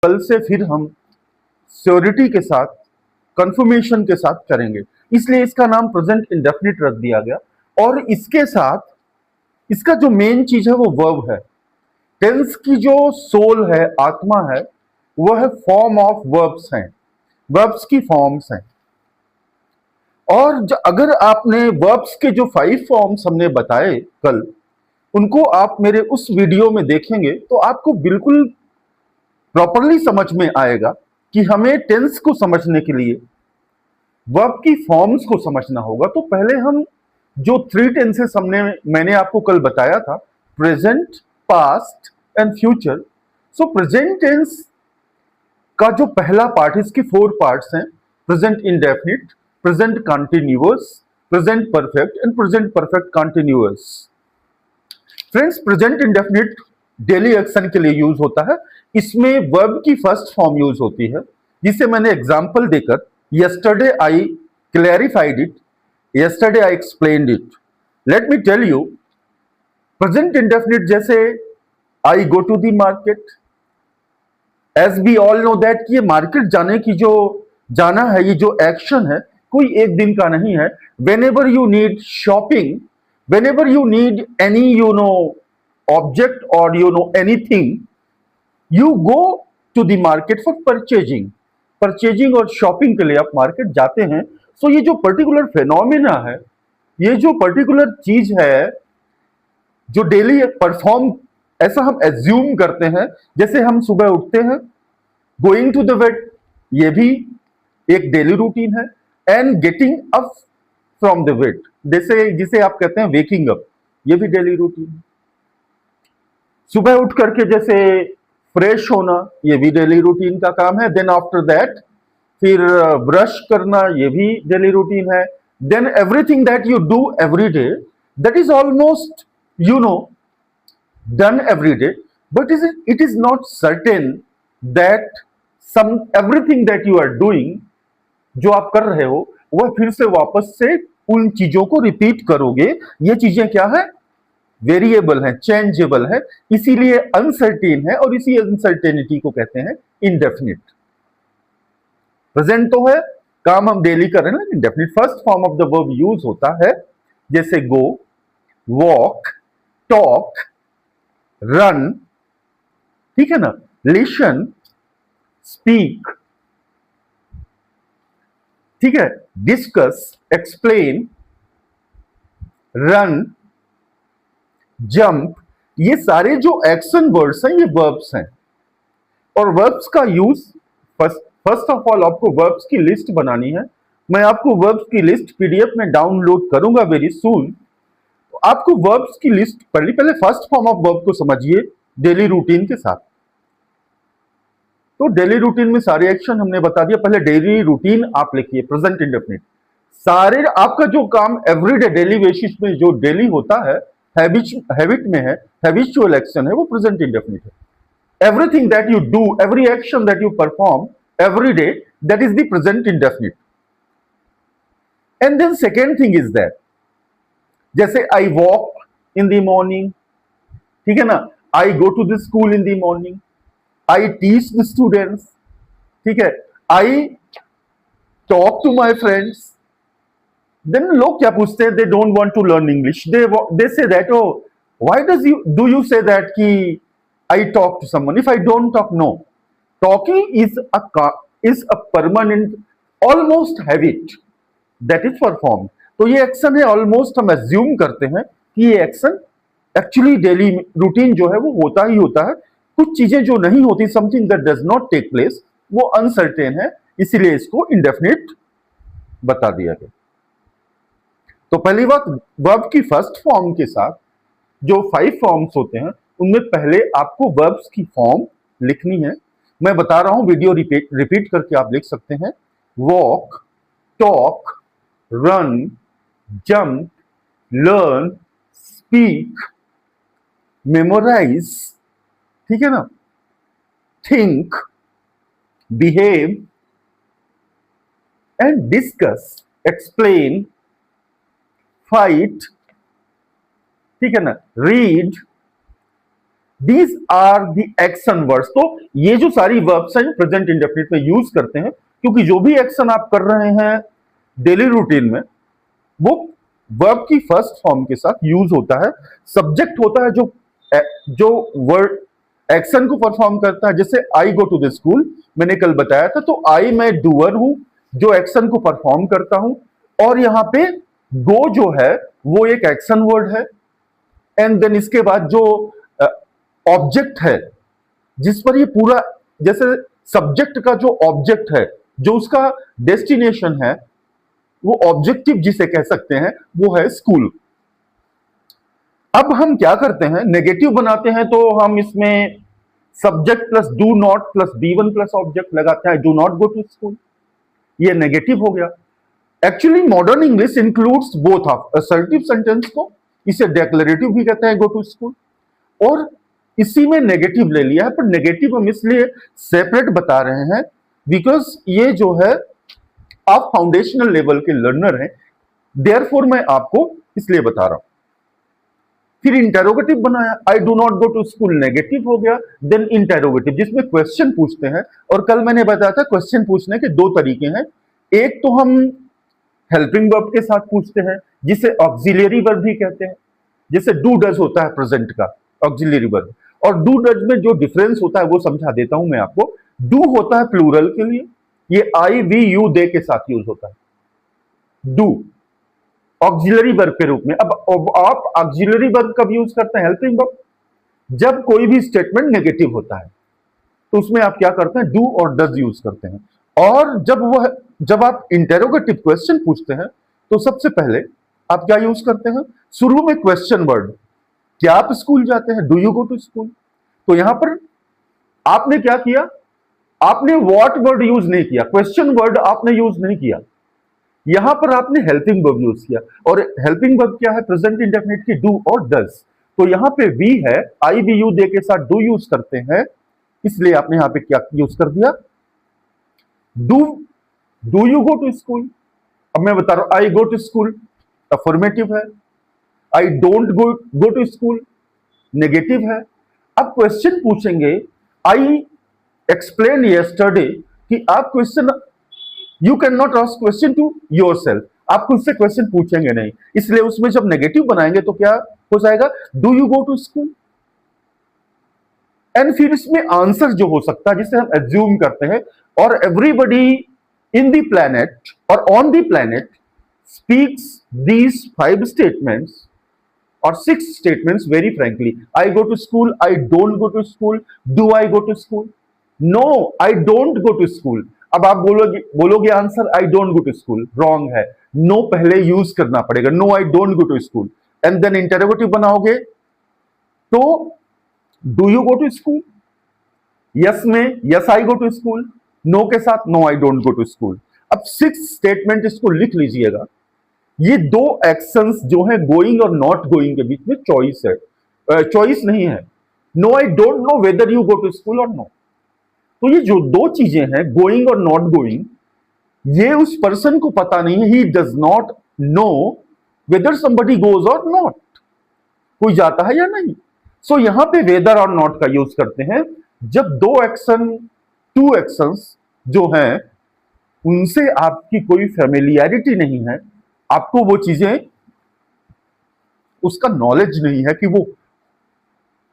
कल से फिर हम श्योरिटी के साथ, कंफर्मेशन के साथ करेंगे, इसलिए इसका नाम प्रेजेंट इंडेफिनिट रख दिया गया। और इसके साथ इसका जो मेन चीज है वो वर्ब है। टेंस की जो सोल है, आत्मा है, वह है फॉर्म ऑफ वर्ब्स हैं, वर्ब्स की फॉर्म्स हैं। और अगर आपने वर्ब्स के जो 5 फॉर्म्स हमने बताए कल, उनको आप मेरे उस वीडियो में देखेंगे तो आपको बिल्कुल प्रॉपरली समझ में आएगा कि हमें टेंस को समझने के लिए वर्ब की फॉर्म्स को समझना होगा। तो पहले हम जो 3 टेंसेस मैंने आपको कल बताया था, present, past and future. So present tense का जो पहला पार्ट, इसके 4 पार्ट्स हैं, present indefinite, present continuous, present perfect and present perfect continuous. Friends, present indefinite daily action के लिए यूज होता है। इसमें वर्ब की फर्स्ट फॉर्म यूज होती है, जिसे मैंने एग्जांपल देकर yesterday I clarified it, yesterday I explained it. Let me tell you, present indefinite जैसे I go to the market, as we all know that ये मार्केट जाने की जो जाना है, ये जो एक्शन है, कोई एक दिन का नहीं है। Whenever you need shopping, whenever you need any object or anything, you go to the market for purchasing. Purchasing और शॉपिंग के लिए आप मार्केट जाते हैं। सो ये जो पर्टिकुलर फेनोमेना है, ये जो पर्टिकुलर चीज है जो डेली परफॉर्म, ऐसा हम एज्यूम करते हैं, जैसे हम सुबह उठते हैं, गोइंग टू द बेड, ये भी एक डेली रूटीन है। And getting up from the bed, जिसे आप कहते हैं वेकिंग अप, ये भी डेली रूटीन है। सुबह उठ करके जैसे फ्रेश होना, ये भी डेली रूटीन का काम है। देन आफ्टर दैट फिर ब्रश करना, ये भी डेली रूटीन है। Then everything that you do every day, that is almost done every day, but it is not certain that some everything that you are doing, जो आप कर रहे हो, वह फिर से वापस से उन चीजों को रिपीट करोगे। ये चीजें क्या है? वेरिएबल है, चेंजेबल है, इसीलिए अनसर्टेन है, और इसी अनसर्टेनिटी को कहते हैं इंडेफिनिट। प्रेजेंट तो है, काम हम डेली कर रहे हैं ना। Indefinite first form of the verb use होता है, जैसे गो, वॉक, टॉक, रन, ठीक है ना, लिसन, स्पीक, ठीक है, डिस्कस, एक्सप्लेन, रन, जंप, ये सारे जो एक्शन वर्ड्स हैं, ये वर्ब्स हैं। और वर्ब्स का यूज, फर्स्ट ऑफ ऑल आपको वर्ब्स की लिस्ट बनानी है। मैं आपको वर्ब्स की लिस्ट पीडीएफ में डाउनलोड करूंगा वेरी सून। तो आपको वर्ब्स की लिस्ट पहले फर्स्ट फॉर्म ऑफ वर्ब को समझिए डेली रूटीन के साथ। तो डेली रूटीन में सारे एक्शन हमने बता दिया। पहले डेली रूटीन आप लिखिए, प्रेजेंट इंडेफिनिट। सारे आपका जो काम एवरीडे डेली बेसिस में जो डेली होता है, हैबिट में है, हैबिचुअल एक्शन है, वो प्रेजेंट इंडेफिनिट है। Everything that you do, every action that you perform every day, that is the present indefinite. And then second thing is that, जैसे I walk in the morning, ठीक है ना, I go to the school in the morning, I teach the students, ठीक है, I talk to my friends. Then लोग क्या पूछते हैं? They don't want to learn English. They say that, oh, why do you say that कि I talk to someone? If I don't talk, no. Talking is a permanent, almost habit that is performed. तो ये action है, almost हम assume करते हैं कि ये action actually daily routine जो है वो होता ही होता है। कुछ चीजें जो नहीं होती, something that does not take place, वो अनसर्टेन है, इसीलिए इसको इंडेफिनिट बता दिया गया। तो पहली बात, वर्ब की फर्स्ट फॉर्म के साथ जो 5 फॉर्म्स होते हैं, उनमें पहले आपको वर्ब्स की फॉर्म लिखनी है। मैं बता रहा हूं, वीडियो रिपीट करके आप लिख सकते हैं। Walk, talk, run, jump, learn, speak, memorise, ठीक है ना, think, behave and discuss, explain, fight, ठीक है ना, read, these are the action words. तो ये जो सारी वर्ब्स हैं प्रेजेंट इंडेफिनिट में यूज करते हैं, क्योंकि जो भी एक्शन आप कर रहे हैं डेली रूटीन में वो वर्ब की फर्स्ट फॉर्म के साथ यूज होता है। सब्जेक्ट होता है जो वर्ड एक्शन को परफॉर्म करता है। जैसे I go to the school, मैंने कल बताया था, तो आई मैं डूअर हूं जो एक्शन को परफॉर्म करता हूं, और यहां पे गो जो है वो एक एक्शन वर्ड है। एंड देन इसके बाद जो ऑब्जेक्ट है जिस पर ये पूरा, जैसे सब्जेक्ट का जो ऑब्जेक्ट है, जो उसका डेस्टिनेशन है, वो ऑब्जेक्टिव जिसे कह सकते हैं वो है स्कूल। अब हम क्या करते हैं, नेगेटिव बनाते हैं, तो हम इसमें subject plus do not plus V one plus object लगाते हैं, do not go to school, ये नेगेटिव हो गया। Actually modern English includes both of assertive sentence को, इसे डेक्लरेटिव भी कहते हैं गो टू स्कूल, और इसी में नेगेटिव ले लिया है। पर नेगेटिव हम इसलिए सेपरेट बता रहे हैं बिकॉज ये जो है आप फाउंडेशनल लेवल के लर्नर हैं, देयरफॉर मैं आपको इसलिए बता रहा हूं। फिर इंटेरोगेटिव बनाया, I do not go to school, negative हो गया। देन इंटेरोगेटिव जिसमें क्वेश्चन पूछते हैं, और कल मैंने बताया था क्वेश्चन पूछने के दो तरीके हैं। एक तो हम हेल्पिंग वर्ब के साथ पूछते हैं जिसे ऑक्सिलरी वर्ब भी कहते हैं, जैसे डू डज होता है प्रेजेंट का ऑक्सिलरी वर्ब, और डू डज में जो डिफरेंस होता है वो समझा देता हूं मैं आपको। डू होता है प्लूरल के लिए, ये आई वी यू दे के साथ यूज होता है डू ऑक्सिलरी वर्ब के रूप में। अब आप ऑक्सिलरी वर्ब कब यूज करते हैं, हेल्पिंग वर्ब, जब कोई भी स्टेटमेंट नेगेटिव होता है तो उसमें आप क्या करते हैं, डू और डज यूज करते हैं। और जब आप इंटेरोगेटिव क्वेश्चन पूछते हैं तो सबसे पहले आप क्या यूज करते हैं, शुरू में क्वेश्चन वर्ड, क्या आप स्कूल जाते हैं, do you go to school. तो यहां पर आपने क्या किया, आपने व्हाट वर्ड यूज नहीं किया, क्वेश्चन वर्ड आपने यूज नहीं किया, यहां पर आपने हेल्पिंग वर्ब यूज किया। और हेल्पिंग वर्ब क्या है, प्रेजेंट इंडेफिनिट की डू और डज। तो यहां पे वी है, आई वी यू दे के साथ डू यूज करते हैं, इसलिए आपने यहां पे क्या यूज कर दिया, do you go to school. अब मैं बता रहा हूं, I go to school affirmative है, I don't go to school negative है। अब क्वेश्चन पूछेंगे, आई एक्सप्लेन यस्टरडे, कि आप question, you can not ask question to yourself, आप खुद से क्वेश्चन पूछेंगे नहीं, इसलिए उसमें जब नेगेटिव बनाएंगे तो क्या हो जाएगा, do you go to school. And फिर इसमें आंसर जो हो सकता है जिसे हम एज्यूम करते हैं, और एवरीबडी इन द प्लैनेट और on the planet speaks these 5 statements और 6 statements very frankly. I go to school, I don't go to school, do I go to school, no I don't go to school. अब आप बोलोगे answer I don't go to school, wrong है, no पहले use करना पड़ेगा, no I don't go to school, and then interrogative बनाओगे तो do you go to school, yes में yes I go to school, no के साथ no I don't go to school. अब 6 स्टेटमेंट इसको लिख लीजिएगा। ये दो एक्शंस जो है गोइंग और नॉट गोइंग के बीच में चॉइस है, चॉइस नहीं है, no I don't know whether you go to school और नो। तो ये जो दो चीजें हैं गोइंग और नॉट गोइंग, ये उस पर्सन को पता नहीं है, ही does not know whether somebody goes और नॉट, कोई जाता है या नहीं। सो यहां पे वेदर और नॉट का यूज करते हैं जब दो एक्शन, 2 एक्शंस जो हैं उनसे आपकी कोई फेमिलियरिटी नहीं है, आपको वो चीजें, उसका नॉलेज नहीं है कि वो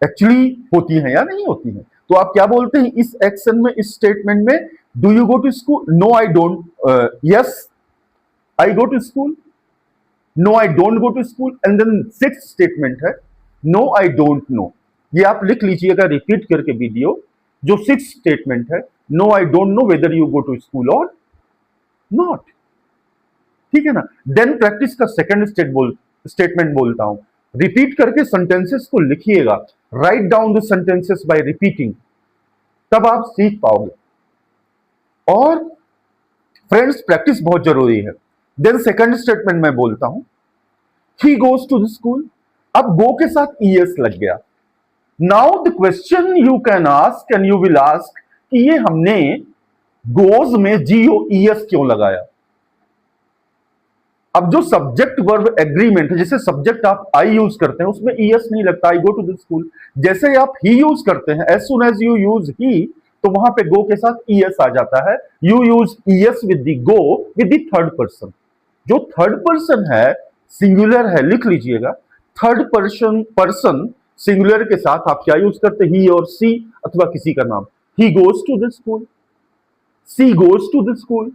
एक्चुअली होती हैं या नहीं होती हैं। तो आप क्या बोलते हैं इस एक्शन में, इस स्टेटमेंट में, do you go to school, no I don't, yes I go to school, no I don't go to school, and then 6th statement है नो आई डोंट नो। ये आप लिख लीजिएगा रिपीट करके वीडियो, जो 6th स्टेटमेंट है, no I don't know whether you go to school और not, ठीक है ना। देन प्रैक्टिस का सेकंड स्टेटमेंट बोलता हूं, रिपीट करके सेंटेंसेस को लिखिएगा, write down the sentences by repeating, तब आप सीख पाओगे। और फ्रेंड्स प्रैक्टिस बहुत जरूरी है। देन सेकंड स्टेटमेंट मैं बोलता हूं, he goes to the school, अब गो के साथ ईएस लग गया। Now the question you can ask and you will ask कि ये हमने गोज में GOES क्यों लगाया। अब जो सब्जेक्ट वर्ब एग्रीमेंट है, जैसे सब्जेक्ट आप आई यूज करते हैं उसमें ईएस नहीं लगता, I go to the school. जैसे आप ही यूज करते हैं, as soon as you use ही, तो वहां पे गो के साथ ईएस आ जाता है। You use es with the go with the third person. जो थर्ड पर्सन है सिंगुलर है, लिख लीजिएगा। थर्ड पर्सन सिंगुलर के साथ आप क्या यूज करते हैं, ही और सी अथवा किसी का नाम। He goes to the school, she goes to the school,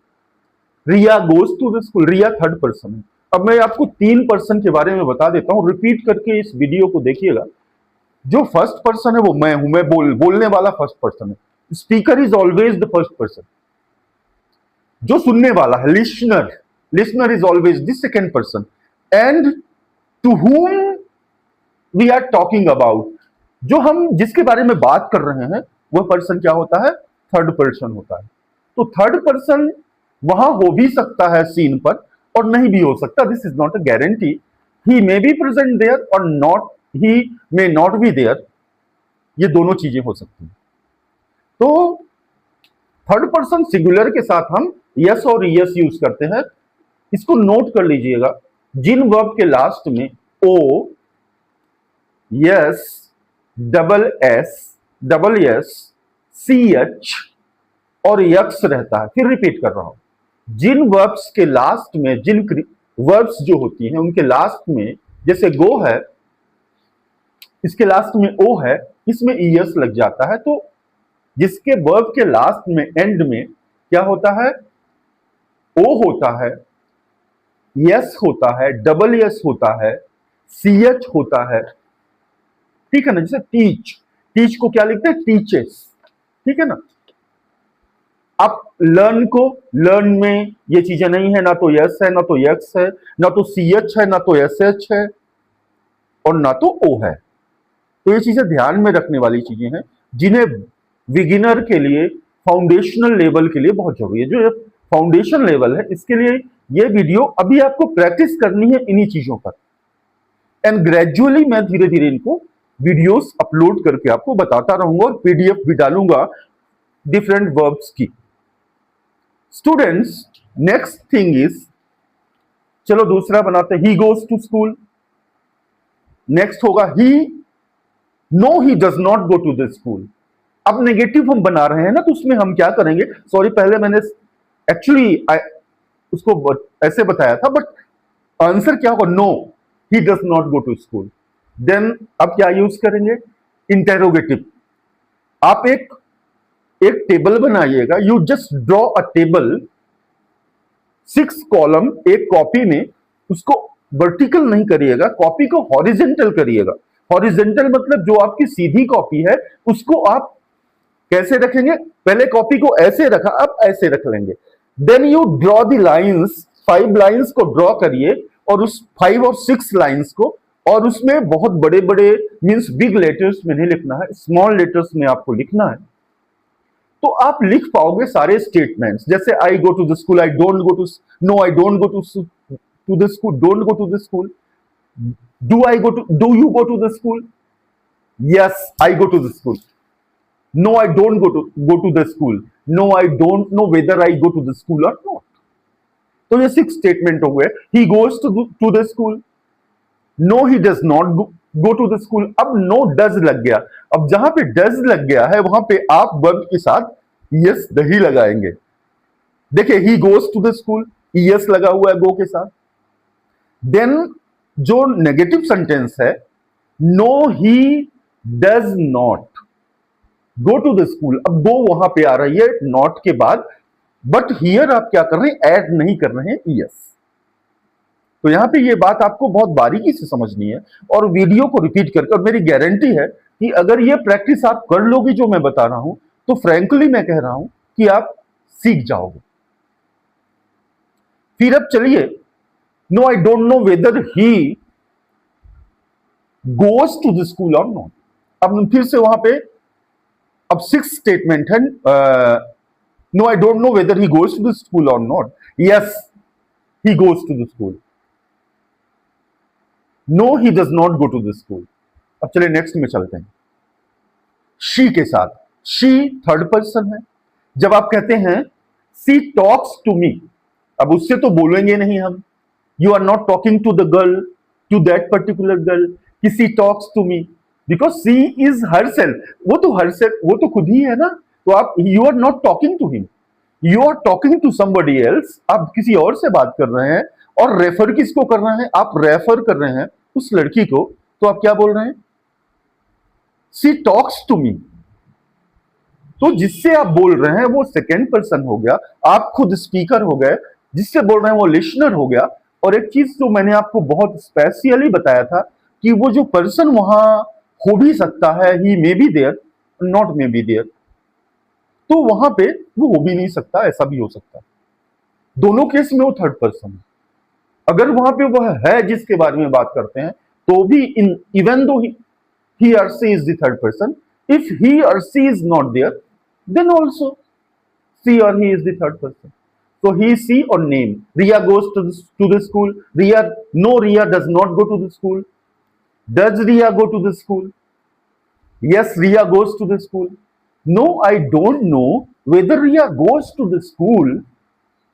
Riya goes to the school. Riya third person है। अब मैं आपको तीन पर्सन के बारे में बता देता हूं, रिपीट करके इस वीडियो को देखिएगा। जो फर्स्ट पर्सन है वो मैं हूं, मैं बोलने वाला फर्स्ट पर्सन है। Speaker is always the first person. जो सुनने वाला है, listener is always the second person. And to whom we are talking about, जो हम जिसके बारे में बात कर रहे हैं वह पर्सन क्या होता है, थर्ड पर्सन होता है। तो थर्ड पर्सन वहां हो भी सकता है सीन पर और नहीं भी हो सकता, this is not a guarantee. He may be present there और not, he may not be there, ये दोनों चीजें हो सकती हैं। तो थर्ड पर्सन सिंगुलर के साथ हम यस और यस यूज करते हैं। इसको नोट कर लीजिएगा, जिन वर्ब के लास्ट में O, S, double S, C H और यक्स रहता है। फिर रिपीट कर रहा हूं, जिन वर्ब्स के लास्ट में, जिन वर्ब्स जो होती हैं उनके लास्ट में, जैसे गो है, इसके लास्ट में ओ है, इसमें ईएस लग जाता है। तो जिसके वर्ब के लास्ट में, एंड में क्या होता है, ओ होता है, यस होता है, डबल एस होता है, सी एच होता है, ठीक है ना। जैसे टीच को क्या लिखते हैं, टीचेस, ठीक है ना। अब लर्न में ये चीजें नहीं है, ना तो यस है, ना तो यक्स है, ना तो सी एच है, ना तो एस एच है और ना तो ओ है। तो ये चीजें ध्यान में रखने वाली चीजें हैं, जिन्हें बिगिनर के लिए, फाउंडेशनल लेवल के लिए बहुत जरूरी है। जो फाउंडेशन लेवल है, इसके लिए ये वीडियो अभी आपको प्रैक्टिस करनी है इन्हीं चीजों पर। एंड ग्रेजुअली मैं धीरे धीरे इनको वीडियोस अपलोड करके आपको बताता रहूंगा और पीडीएफ भी डालूंगा डिफरेंट वर्ब्स की। स्टूडेंट्स, नेक्स्ट थिंग इज, चलो दूसरा बनाते हैं, he goes to school. Next होगा he, no he does not go to the school. अब नेगेटिव हम बना रहे हैं ना, तो उसमें हम क्या करेंगे, सॉरी पहले मैंने एक्चुअली उसको ऐसे बताया था, बट आंसर क्या होगा, no he does not go to school. Then अब क्या यूज करेंगे, इंटेरोगेटिव। आप एक टेबल बनाइएगा, you just draw a table, 6 column एक कॉपी में, उसको वर्टिकल नहीं करिएगा, कॉपी को हॉरिजेंटल करिएगा। हॉरिजेंटल मतलब जो आपकी सीधी कॉपी है उसको आप कैसे रखेंगे, पहले कॉपी को ऐसे रखा, अब ऐसे रख लेंगे। Then you draw the lines, 5 lines को ड्रॉ करिए और उस 5 और 6 लाइंस को, और उसमें बहुत बड़े बड़े मींस बिग लेटर्स में नहीं लिखना है, स्मॉल लेटर्स में आपको लिखना है। तो आप लिख पाओगे सारे स्टेटमेंट्स, जैसे I go to the school, I don't go to, no I don't go to the school, don't go to the school. Do you go to the school, yes I go to the school. No I don't go to the school, no I don't know whether I go to the school और not. तो ये 6 statement हो गए। He goes to the school, no he does not go to the school. अब no does लग गया, अब जहां पे डज लग गया है वहां पे आप वर्ब के साथ यस दही लगाएंगे। देखिए, he goes to the school, yes लगा हुआ है गो के साथ। देन जो नेगेटिव सेंटेंस है, no he does not go to the school, अब गो वहां पे आ रही है नॉट के बाद, बट हियर आप क्या कर रहे हैं, ऐड नहीं कर रहे हैं यस। तो यहां पे ये बात आपको बहुत बारीकी से समझनी है और वीडियो को रिपीट करके, और मेरी गारंटी है कि अगर ये प्रैक्टिस आप कर लोगी जो मैं बता रहा हूं, तो फ्रैंकली मैं कह रहा हूं कि आप सीख जाओगे। फिर अब चलिए, no I don't know whether he goes to the school और नॉट। अब फिर से वहां पे अब 6 स्टेटमेंट है, no I don't know whether he goes to the school और not, yes he goes to the school, no he does not go to the school. अब चलिए नेक्स्ट में चलते हैं, शी के साथ। शी थर्ड पर्सन है। जब आप कहते हैं सी टॉक्स टू मी, अब उससे तो बोलेंगे नहीं हम, you are not talking to the girl, to that particular girl, कि she talks to me, because she is herself, वो तो हर सेल्फ, वो तो खुद ही है ना। तो आप, you are not talking to him, you are talking to somebody else, आप किसी और से बात कर रहे हैं। और रेफर किसको कर रहे हैं? आप रेफर कर रहे हैं उस लड़की को। तो आप क्या बोल रहे हैं? सी टॉक्स टू मी। तो जिससे आप बोल रहे हैं वो सेकेंड पर्सन हो गया, आप खुद स्पीकर हो गए, जिससे बोल रहे हैं वो लिसनर हो गया। और एक चीज जो मैंने आपको बहुत स्पेशली बताया था कि वो जो पर्सन वहां हो भी सकता है, he may be there, not may be there, तो वहां पे वो हो भी नहीं सकता, ऐसा भी हो सकता है। दोनों केस में वो थर्ड पर्सन है। अगर वहां पे वह है जिसके बारे में बात करते हैं, तो भी in even though he or she is the third person, if he or she is not there, then also she or he is the third person. So he, she or name. Ria goes to the school. Ria, no, Ria does not go to the school. Does Ria go to the school? Yes, Ria goes to the school. No, I don't know whether Ria goes to the school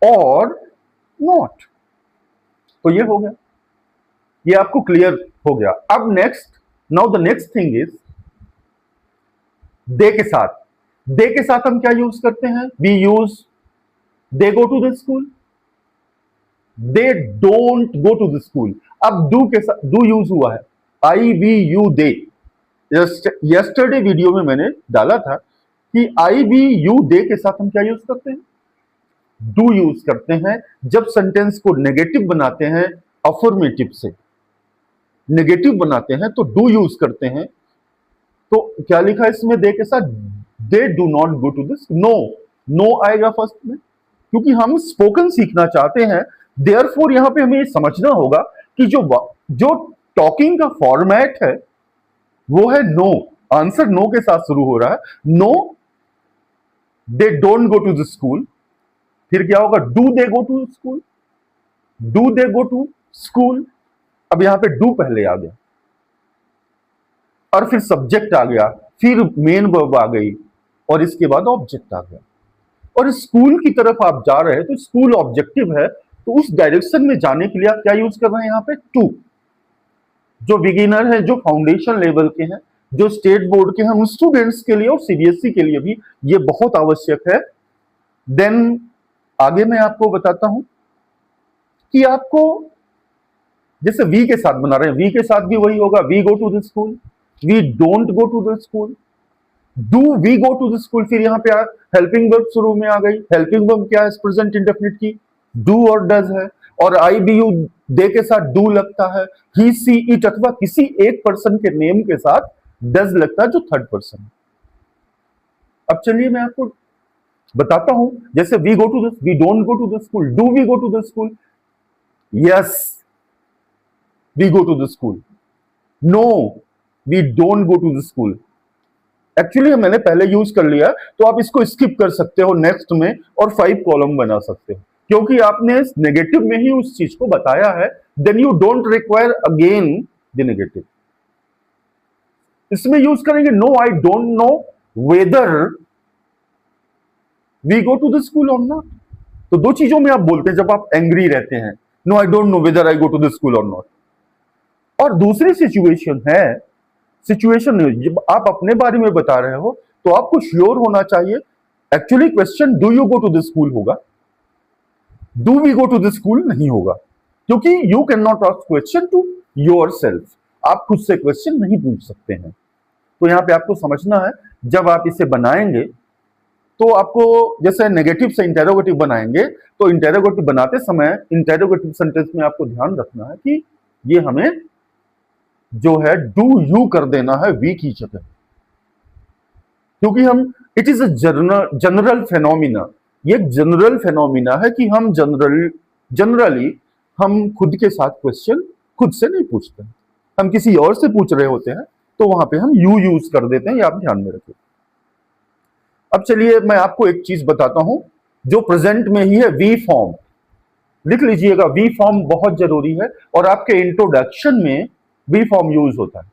or not. तो ये हो गया, ये आपको clear हो गया। अब next, now the next thing is they के साथ। दे के साथ हम क्या यूज करते हैं? We use they go to the school, they don't go to the school. अब डू के साथ डू यूज हुआ है, I we you they. Yesterday video में मैंने डाला था कि आई वी यू दे के साथ हम क्या यूज करते हैं? डू यूज करते हैं। जब सेंटेंस को नेगेटिव बनाते हैं, अफर्मेटिव से नेगेटिव बनाते हैं तो डू यूज करते हैं। तो क्या लिखा है इसमें दे के साथ? They do not go to this. No, no आएगा फर्स्ट में, क्योंकि हम स्पोकन सीखना चाहते हैं। देयरफॉर यहां पे हमें ये समझना होगा कि जो टॉकिंग का फॉर्मेट है वो है नो। आंसर नो के साथ शुरू हो रहा है। No, they don't go to the school. फिर क्या होगा? Do they go to school, do they go to school. अब यहां पे डू पहले आ गया और फिर सब्जेक्ट आ गया, फिर मेन वर्ब आ गई और इसके बाद ऑब्जेक्ट आ गया। और स्कूल की तरफ आप जा रहे हैं तो स्कूल ऑब्जेक्टिव है, तो उस डायरेक्शन में जाने के लिए आप क्या यूज कर रहे हैं यहां पे? टू। जो बिगिनर है, जो फाउंडेशन लेवल के हैं, जो स्टेट बोर्ड के हैं, उन स्टूडेंट्स के लिए और सीबीएसई के लिए भी ये बहुत आवश्यक है। देन आगे मैं आपको बताता हूं कि आपको जैसे वी के साथ बना रहे हैं, वी के साथ भी वही होगा। We go to the school, we don't go to the school, do we go to the school. फिर यहाँ पे हेल्पिंग वर्ब शुरू में आ गई। हेल्पिंग वर्ब क्या है? प्रेजेंट इंडेफिनिट की डू और डज है। और आई बी यू दे के साथ डू लगता है। ही, सी, इट अथवा किसी एक पर्सन के नेम के साथ डज लगता है, जो थर्ड पर्सन है। अब चलिए मैं आपको बताता हूं, जैसे we go to the, we don't go to the school, do we go to the school? Yes, we go to the school. No, we don't go to the school. Actually मैंने पहले यूज कर लिया, तो आप इसको skip कर सकते हो नेक्स्ट में और 5 कॉलम बना सकते हो, क्योंकि आपने नेगेटिव में ही उस चीज को बताया है। Then you don't require again the negative. इसमें यूज करेंगे no, I don't know whether we go to the school और नॉट। तो दो चीजों में आप बोलते हैं जब आप एंग्री रहते हैं, no I don't know whether I go to the school और नॉट। और दूसरी सिचुएशन है, सिचुएशन जब आप अपने बारे में बता रहे हो तो आपको श्योर होना चाहिए। Actually question do you go to the school होगा, do we go to the school नहीं होगा, क्योंकि you can not ask question to yourself. आप खुद से क्वेश्चन नहीं पूछ सकते हैं। तो यहां पे आपको समझना है, जब आप इसे बनाएंगे तो आपको जैसे नेगेटिव से इंटेरोगेटिव बनाएंगे, तो इंटेरोगेटिव बनाते समय इंटेरोगेटिव सेंटेंस में आपको ध्यान रखना है कि ये हमें जो है डू यू कर देना है वी की जगह, क्योंकि हम it is a general phenomena. ये एक जनरल फेनोमिना है कि हम जनरली हम खुद के साथ क्वेश्चन खुद से नहीं पूछते, हम किसी और से पूछ रहे होते हैं, तो वहां पे हम यू यूज कर देते हैं। ये आप ध्यान में रखिए। अब चलिए मैं आपको एक चीज बताता हूं जो प्रेजेंट में ही है, वी फॉर्म। लिख लीजिएगा, वी फॉर्म बहुत जरूरी है और आपके इंट्रोडक्शन में वी फॉर्म यूज होता है।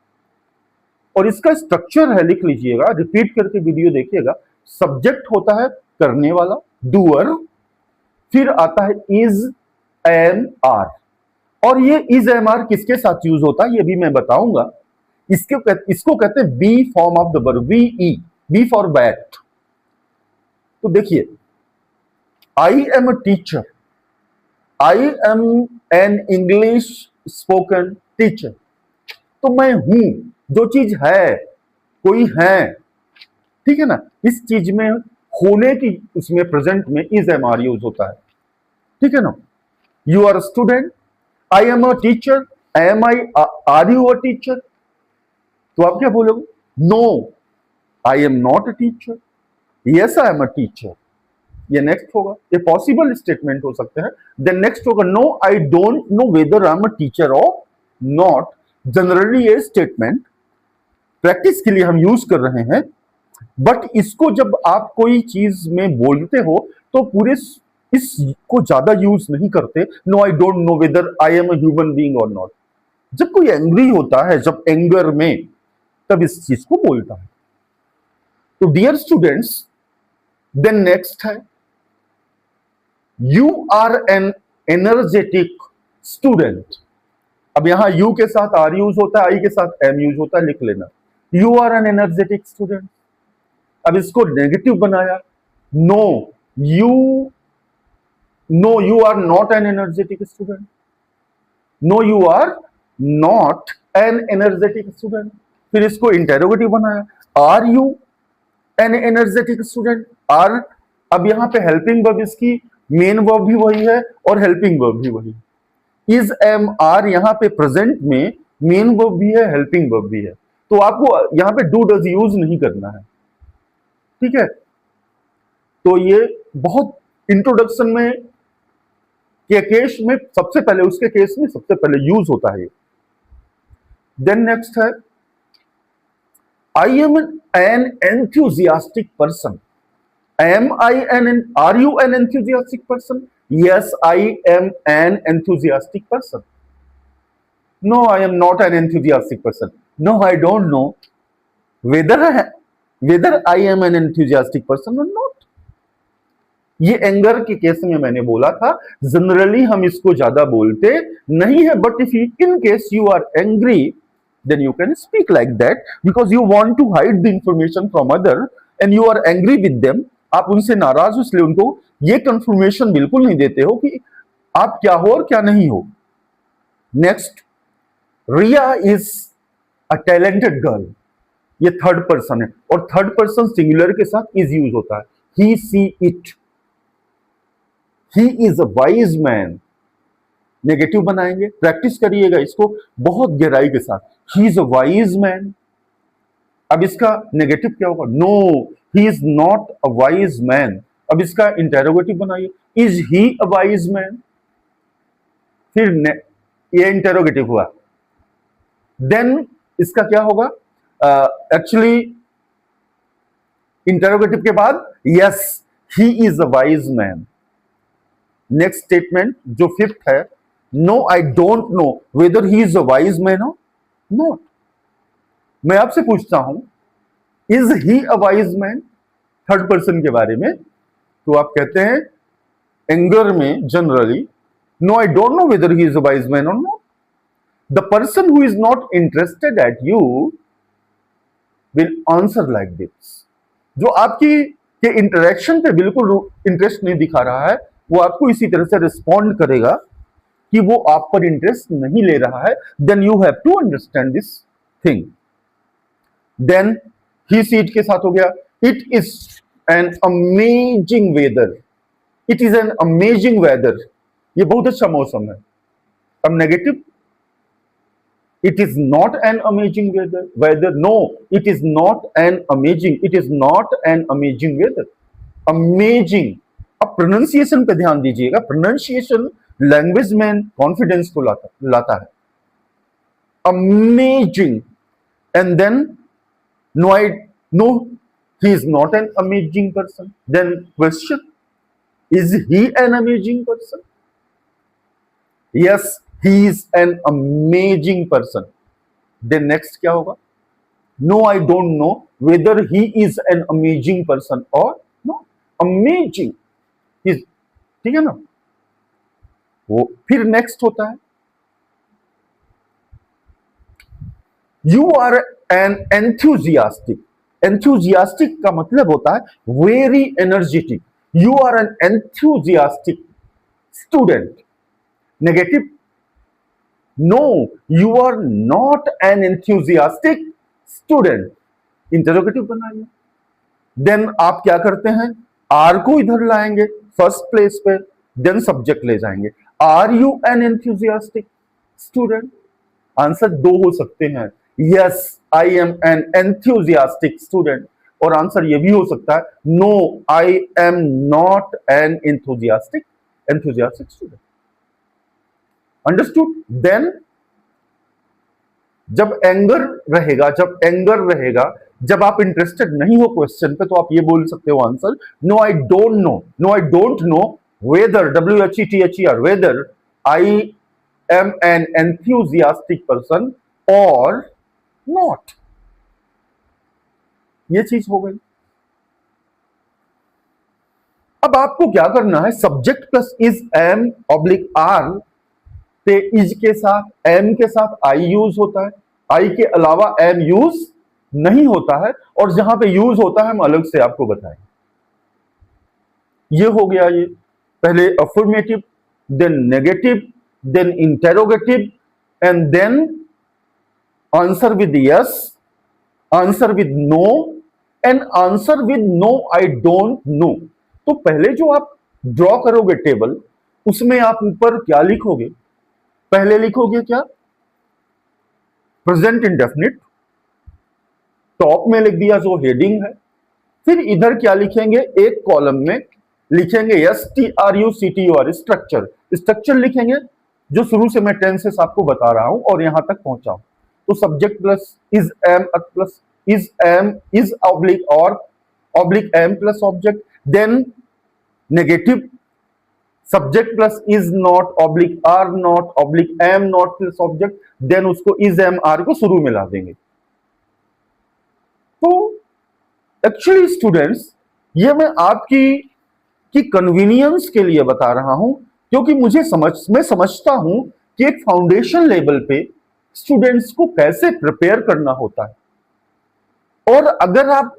और इसका स्ट्रक्चर है, लिख लीजिएगा, रिपीट करके वीडियो देखिएगा। सब्जेक्ट होता है करने वाला, डूअर, फिर आता है इज, एम, आर। और ये इज एम आर किसके साथ यूज होता है ये भी मैं बताऊंगा। इसको कहते हैं be form of the verb, B E, B for bat. तो देखिए, I am a teacher, I am an English spoken teacher. तो मैं हूं, जो चीज है, कोई है, ठीक है ना, इस चीज में होने की, उसमें प्रेजेंट में इज एम आर यूज होता है, ठीक है ना। You are student, I am a teacher, am I, are you a teacher? तो आप क्या बोलोगे? No, I am not a teacher, yes I am a teacher. ये नेक्स्ट होगा, ये पॉसिबल स्टेटमेंट हो सकते हैं। देन नेक्स्ट होगा, no I don't know whether I am a teacher और नॉट। जनरली ये स्टेटमेंट प्रैक्टिस के लिए हम यूज कर रहे हैं, बट इसको जब आप कोई चीज में बोलते हो तो पूरे इसको ज्यादा यूज नहीं करते। No I don't know whether I am a human being और नॉट। जब कोई एंग्री होता है, जब एंगर में, तब इस चीज को बोलता है। तो डियर स्टूडेंट्स, देन नेक्स्ट है, you are an energetic student. अब यहां यू के साथ आर यूज होता है, आई के साथ एम यूज होता है, लिख लेना। You are an energetic student. अब इसको नेगेटिव बनाया, no you, no you are not an energetic student, no you are not an energetic student. फिर इसको इंटेरोगेटिव बनाया, are you an energetic student? Are, अब यहां पे हेल्पिंग वर्ब, इसकी मेन वर्ब भी वही है और हेल्पिंग वर्ब भी वही। इज एम आर यहां पे प्रेजेंट में मेन वर्ब भी है, हेल्पिंग वर्ब भी है। तो आपको यहां पे डू डज यूज नहीं करना है, ठीक है। तो ये बहुत इंट्रोडक्शन में के केस में सबसे पहले, उसके केस में सबसे पहले यूज होता है। देन नेक्स्ट है, I am an enthusiastic person. Am I an, are you an enthusiastic person? Yes I am an enthusiastic person. No I am not an enthusiastic person. No I don't know whether I am an enthusiastic person और not. ये anger के case में मैंने बोला था, generally हम इसको ज्यादा बोलते नहीं है, but if in case you are angry, then you can speak like that because you want to hide the information from other and you are angry with them। आप उनसे नाराज हो, इसलिए उनको ये कंफर्मेशन बिल्कुल नहीं देते हो कि आप क्या हो और क्या नहीं हो। Next, Riya is a talented girl. ये थर्ड पर्सन है और थर्ड पर्सन सिंगुलर के साथ इज यूज होता है। He see it, he is a wise man. Negative बनाएंगे, प्रैक्टिस करिएगा इसको बहुत गहराई के साथ। He is a wise man. अब इसका नेगेटिव क्या होगा? No he is not a wise man. अब इसका इंटेरोगेटिव बनाइए, is he a wise man? फिर ये इंटेरोगेटिव हुआ, देन इसका क्या होगा? एक्चुअली इंटेरोगेटिव के बाद yes he is a wise man. Next statement जो फिफ्थ है, no I don't know whether he is a wise man और नॉट। मैं आपसे पूछता हूं, is he a wise man? Third person के बारे में। तो आप कहते हैं एंगर में generally, no I don't know whether he is a wise man और not. The person who is not interested at you will answer like this. जो आपकी के इंटरेक्शन पे बिल्कुल इंटरेस्ट नहीं दिखा रहा है, वो आपको इसी तरह से रिस्पॉन्ड करेगा कि वो आप पर इंटरेस्ट नहीं ले रहा है। Then you have to understand this thing. Then ही सीट के साथ हो गया, it is an amazing weather. It is an amazing weather, ये बहुत अच्छा मौसम है। अब negative, it is not an amazing weather. Weather, no it is not an amazing, it is not an amazing weather. Amazing, अब pronunciation पे ध्यान दीजिएगा। प्रोनाउंसिएशन लैंग्वेज में कॉन्फिडेंस को लाता है। Amazing, and then no I know he is not an amazing person. Then question, is he an amazing person? Yes he is an amazing person. Then next क्या होगा? No I don't know whether he is an amazing person और no. Amazing, ठीक है ना। वो फिर next होता है, you are an enthusiastic. Enthusiastic का मतलब होता है very energetic. You are an enthusiastic student. Negative, no you are not an enthusiastic student. Interrogative बनाइए। देन आप क्या करते हैं, आर को इधर लाएंगे फर्स्ट प्लेस पे, देन सब्जेक्ट ले जाएंगे। Are you an enthusiastic student? Answer दो हो सकते हैं, yes I am an enthusiastic student, और आंसर ये भी हो सकता है no I am not an enthusiastic student. Understood? Then जब एंगर रहेगा, जब आप इंटरेस्टेड नहीं हो क्वेश्चन पे, तो आप ये बोल सकते हो answer, no I don't know whether, WHETHER, whether I am an enthusiastic person और नॉट। ये चीज हो गई। अब आपको क्या करना है, subject plus is am oblique are पे इज के साथ एम के साथ आई यूज होता है, आई के अलावा एम यूज नहीं होता है, और जहां पे यूज होता है हम अलग से आपको बताएंगे। ये हो गया, ये पहले affirmative, then negative, then interrogative, and then answer with yes, answer with no, and answer with no I don't know. तो पहले जो आप ड्रॉ करोगे टेबल, उसमें आप ऊपर क्या लिखोगे, पहले लिखोगे क्या, प्रेजेंट इंडेफिनिट, टॉप में लिख दिया जो हेडिंग है। फिर इधर क्या लिखेंगे, एक कॉलम में लिखेंगे STRUCTUR, स्ट्रक्चर लिखेंगे, जो शुरू से मैं टेंसेस आपको बता रहा हूं और यहां तक पहुंचा हूं। तो subject plus is am plus is oblique और oblique am plus object, then negative, subject plus is not oblique are not oblique am not plus object, then उसको इज एम आर को शुरू में ला देंगे। तो एक्चुअली स्टूडेंट्स, ये मैं आपकी कन्वीनियंस के लिए बता रहा हूं, क्योंकि मैं समझता हूं कि एक फाउंडेशन लेवल पे स्टूडेंट्स को कैसे प्रिपेयर करना होता है। और अगर आप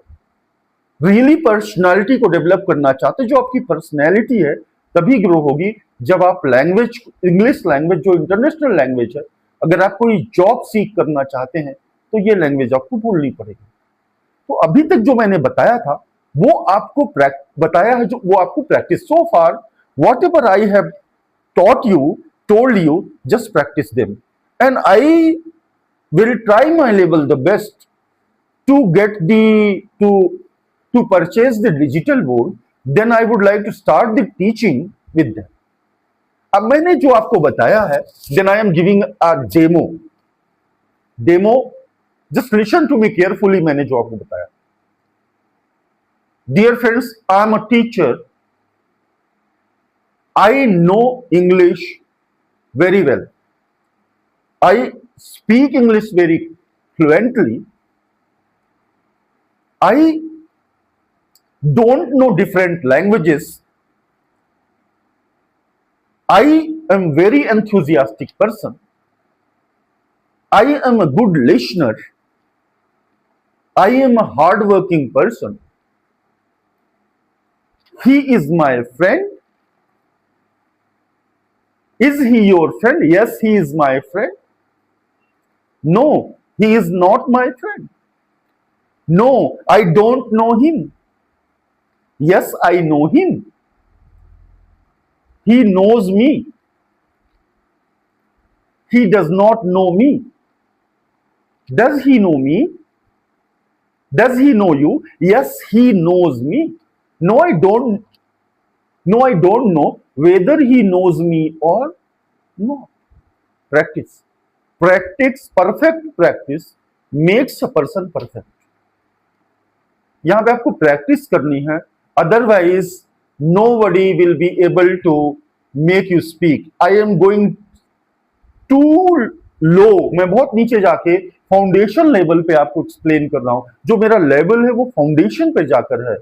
रियली पर्सनालिटी को डेवलप करना चाहते, जो आपकी पर्सनैलिटी है तभी ग्रो होगी जब आप लैंग्वेज, इंग्लिश लैंग्वेज जो इंटरनेशनल लैंग्वेज है, अगर आप कोई जॉब सीख करना चाहते हैं तो ये लैंग्वेज आपको बोलनी पड़ेगी। तो अभी तक जो मैंने बताया था वो आपको बताया है, जो वो आपको practice, so far whatever I have told you, just practice them, and I will try my level the best to get to purchase the digital board, then I would like to start the teaching with them. अब मैंने जो आपको बताया है, then I am giving a demo, just listen to me carefully। मैंने जो आपको बताया, dear friends, I am a teacher, I know English very well, I speak English very fluently, I don't know different languages, I am very enthusiastic person, I am a good listener, I am a hardworking person, he is my friend, is he your friend? Yes, he is my friend. No, he is not my friend. No, I don't know him. Yes, I know him. He knows me. He does not know me. Does he know me? Does he know you? Yes, he knows me. No, I don't know whether he knows me or not. Practice. Perfect practice makes a person perfect. यहां पे आपको practice करनी है, otherwise nobody will be able to make you speak. I am going too low, मैं बहुत नीचे जाके foundation level पे आपको एक्सप्लेन कर रहा हूं। जो मेरा लेवल है वो फाउंडेशन पे जाकर है।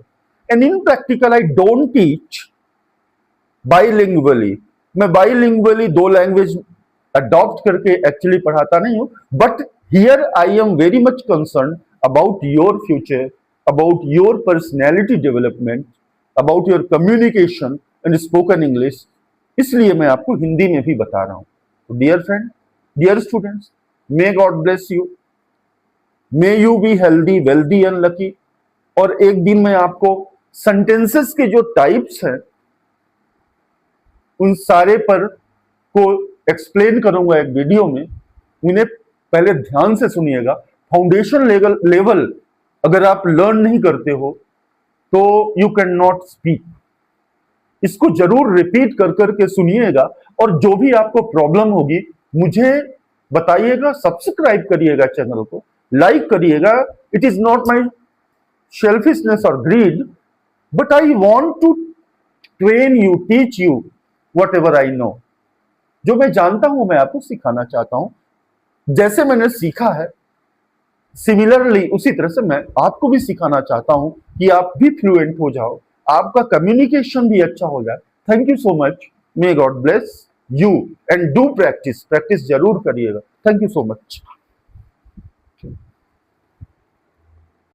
And in practical I don't teach bilingually. मैं बाइलिंगुअली दो लैंग्वेज अडॉप्ट करके एक्चुअली पढ़ाता नहीं हूं, but Here I am very much concerned about your future, about your personality development, about your communication and spoken English. इसलिए मैं आपको हिंदी में भी बता रहा हूं. तो dear friend, dear students, may God bless you, may you be healthy, wealthy and lucky. और एक दिन मैं आपको सेंटेंसेस के जो टाइप्स हैं उन सारे पर को एक्सप्लेन करूंगा एक वीडियो में. उन्हें पहले ध्यान से सुनिएगा. फाउंडेशन लेवल अगर आप लर्न नहीं करते हो तो यू कैन नॉट स्पीक. इसको जरूर रिपीट कर करके सुनिएगा और जो भी आपको प्रॉब्लम होगी मुझे बताइएगा. सब्सक्राइब करिएगा चैनल को, लाइक करिएगा. It is not my selfishness और greed, but I want to train you, teach you whatever I know. जो मैं जानता हूं मैं आपको सिखाना चाहता हूं. जैसे मैंने सीखा है सिमिलरली उसी तरह से मैं आपको भी सिखाना चाहता हूं कि आप भी फ्लुएंट हो जाओ, आपका कम्युनिकेशन भी अच्छा हो जाए. Thank you so much. May God bless you and do practice. Practice जरूर करिएगा. Thank you so much.